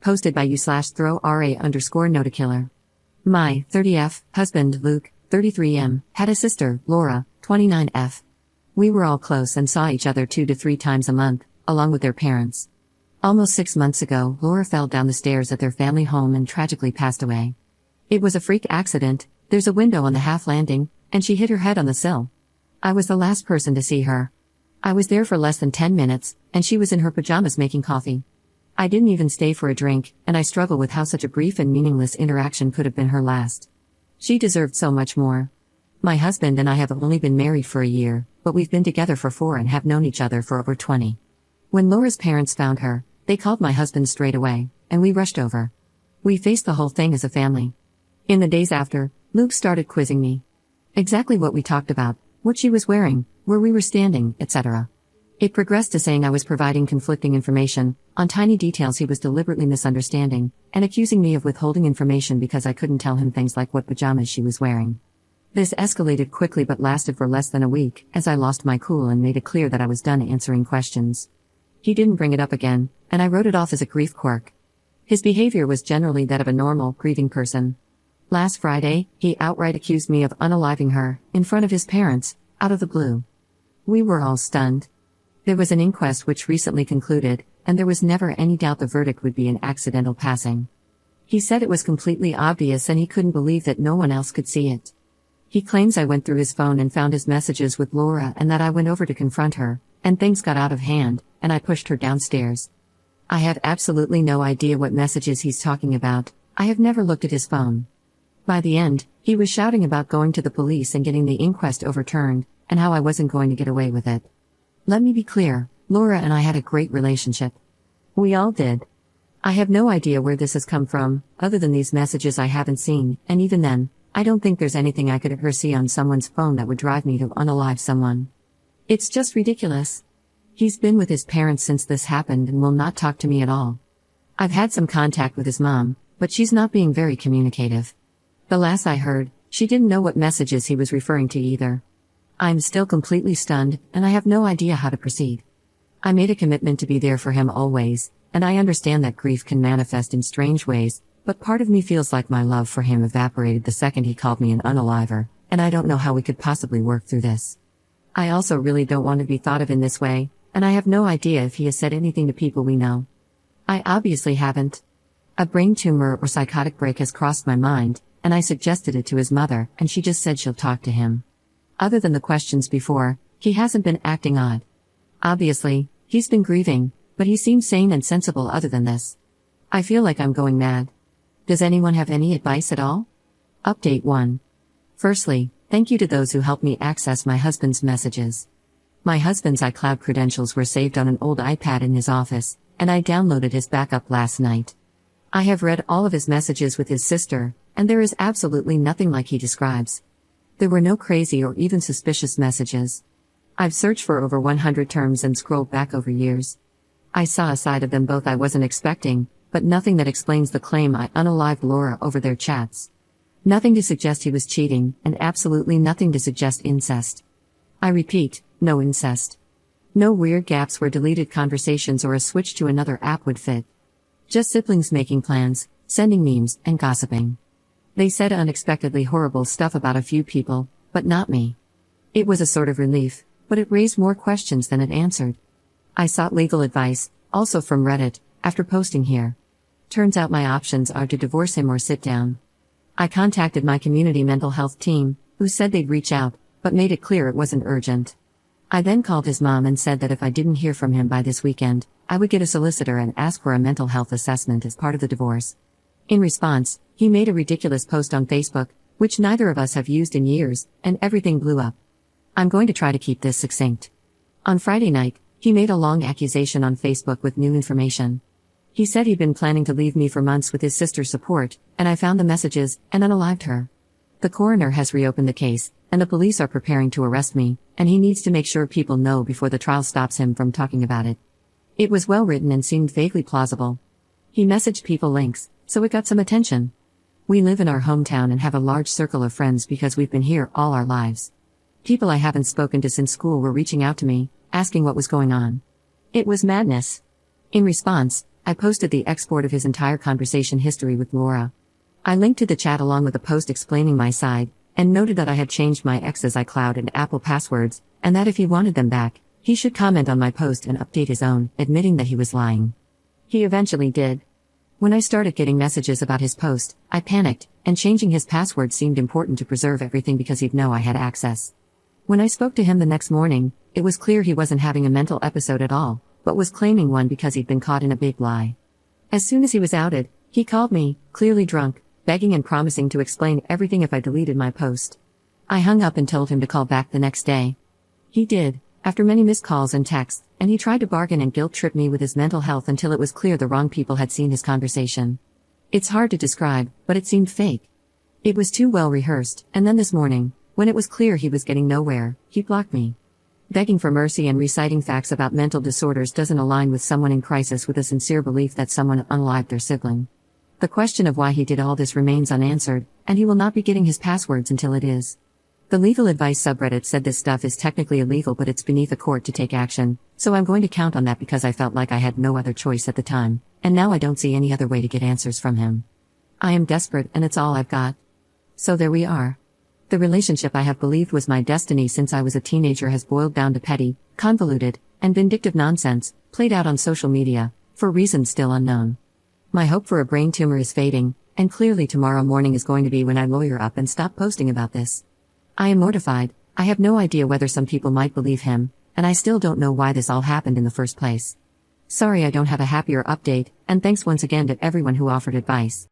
Posted by u/throw_ra_notakiller. My 30F husband, Luke, 33M, had a sister, Laura, 29F. We were all close and saw each other 2 to 3 times a month, along with their parents. Almost 6 months ago, Laura fell down the stairs at their family home and tragically passed away. It was a freak accident. There's a window on the half landing, and she hit her head on the sill. I was the last person to see her. I was there for less than 10 minutes, and she was in her pajamas making coffee. I didn't even stay for a drink, and I struggle with how such a brief and meaningless interaction could have been her last. She deserved so much more. My husband and I have only been married for a year, but we've been together for 4 and have known each other for over 20. When Laura's parents found her, they called my husband straight away, and we rushed over. We faced the whole thing as a family. In the days after, Luke started quizzing me. Exactly what we talked about, what she was wearing, where we were standing, etc. It progressed to saying I was providing conflicting information, on tiny details he was deliberately misunderstanding, and accusing me of withholding information because I couldn't tell him things like what pajamas she was wearing. This escalated quickly but lasted for less than a week, as I lost my cool and made it clear that I was done answering questions. He didn't bring it up again, and I wrote it off as a grief quirk. His behavior was generally that of a normal, grieving person. Last Friday, he outright accused me of unaliving her, in front of his parents, out of the blue. We were all stunned. There was an inquest which recently concluded, and there was never any doubt the verdict would be an accidental passing. He said it was completely obvious and he couldn't believe that no one else could see it. He claims I went through his phone and found his messages with Laura and that I went over to confront her, and things got out of hand, and I pushed her downstairs. I have absolutely no idea what messages he's talking about. I have never looked at his phone. By the end, he was shouting about going to the police and getting the inquest overturned, and how I wasn't going to get away with it. Let me be clear, Laura and I had a great relationship. We all did. I have no idea where this has come from, other than these messages I haven't seen, and even then, I don't think there's anything I could ever see on someone's phone that would drive me to unalive someone. It's just ridiculous. He's been with his parents since this happened and will not talk to me at all. I've had some contact with his mom, but she's not being very communicative. The last I heard, she didn't know what messages he was referring to either. I'm still completely stunned, and I have no idea how to proceed. I made a commitment to be there for him always, and I understand that grief can manifest in strange ways, but part of me feels like my love for him evaporated the second he called me an unaliver, and I don't know how we could possibly work through this. I also really don't want to be thought of in this way, and I have no idea if he has said anything to people we know. I obviously haven't. A brain tumor or psychotic break has crossed my mind, and I suggested it to his mother, and she just said she'll talk to him. Other than the questions before, he hasn't been acting odd. Obviously, he's been grieving, but he seems sane and sensible other than this. I feel like I'm going mad. Does anyone have any advice at all? Update 1. Firstly, thank you to those who helped me access my husband's messages. My husband's iCloud credentials were saved on an old iPad in his office, and I downloaded his backup last night. I have read all of his messages with his sister, and there is absolutely nothing like he describes. There were no crazy or even suspicious messages. I've searched for over 100 terms and scrolled back over years. I saw a side of them both I wasn't expecting, but nothing that explains the claim I unalived Laura over their chats. Nothing to suggest he was cheating, and absolutely nothing to suggest incest. I repeat, no incest. No weird gaps where deleted conversations or a switch to another app would fit. Just siblings making plans, sending memes, and gossiping. They said unexpectedly horrible stuff about a few people, but not me. It was a sort of relief, but it raised more questions than it answered. I sought legal advice, also from Reddit, after posting here. Turns out my options are to divorce him or sit down. I contacted my community mental health team, who said they'd reach out, but made it clear it wasn't urgent. I then called his mom and said that if I didn't hear from him by this weekend, I would get a solicitor and ask for a mental health assessment as part of the divorce. In response, he made a ridiculous post on Facebook, which neither of us have used in years, and everything blew up. I'm going to try to keep this succinct. On Friday night, he made a long accusation on Facebook with new information. He said he'd been planning to leave me for months with his sister's support, and I found the messages, and unalived her. The coroner has reopened the case, and the police are preparing to arrest me, and he needs to make sure people know before the trial stops him from talking about it. It was well written and seemed vaguely plausible. He messaged people links, so it got some attention. We live in our hometown and have a large circle of friends because we've been here all our lives. People I haven't spoken to since school were reaching out to me, asking what was going on. It was madness. In response, I posted the export of his entire conversation history with Laura. I linked to the chat along with a post explaining my side, and noted that I had changed my ex's iCloud and Apple passwords, and that if he wanted them back, he should comment on my post and update his own, admitting that he was lying. He eventually did. When I started getting messages about his post, I panicked, and changing his password seemed important to preserve everything because he'd know I had access. When I spoke to him the next morning, it was clear he wasn't having a mental episode at all, but was claiming one because he'd been caught in a big lie. As soon as he was outed, he called me, clearly drunk, begging and promising to explain everything if I deleted my post. I hung up and told him to call back the next day. He did, after many missed calls and texts, and he tried to bargain and guilt-trip me with his mental health until it was clear the wrong people had seen his conversation. It's hard to describe, but it seemed fake. It was too well rehearsed, and then this morning, when it was clear he was getting nowhere, he blocked me. Begging for mercy and reciting facts about mental disorders doesn't align with someone in crisis with a sincere belief that someone unalived their sibling. The question of why he did all this remains unanswered, and he will not be getting his passwords until it is. The legal advice subreddit said this stuff is technically illegal, but it's beneath a court to take action, so I'm going to count on that because I felt like I had no other choice at the time, and now I don't see any other way to get answers from him. I am desperate and it's all I've got. So there we are. The relationship I have believed was my destiny since I was a teenager has boiled down to petty, convoluted, and vindictive nonsense, played out on social media, for reasons still unknown. My hope for a brain tumor is fading, and clearly tomorrow morning is going to be when I lawyer up and stop posting about this. I am mortified. I have no idea whether some people might believe him, and I still don't know why this all happened in the first place. Sorry I don't have a happier update, and thanks once again to everyone who offered advice.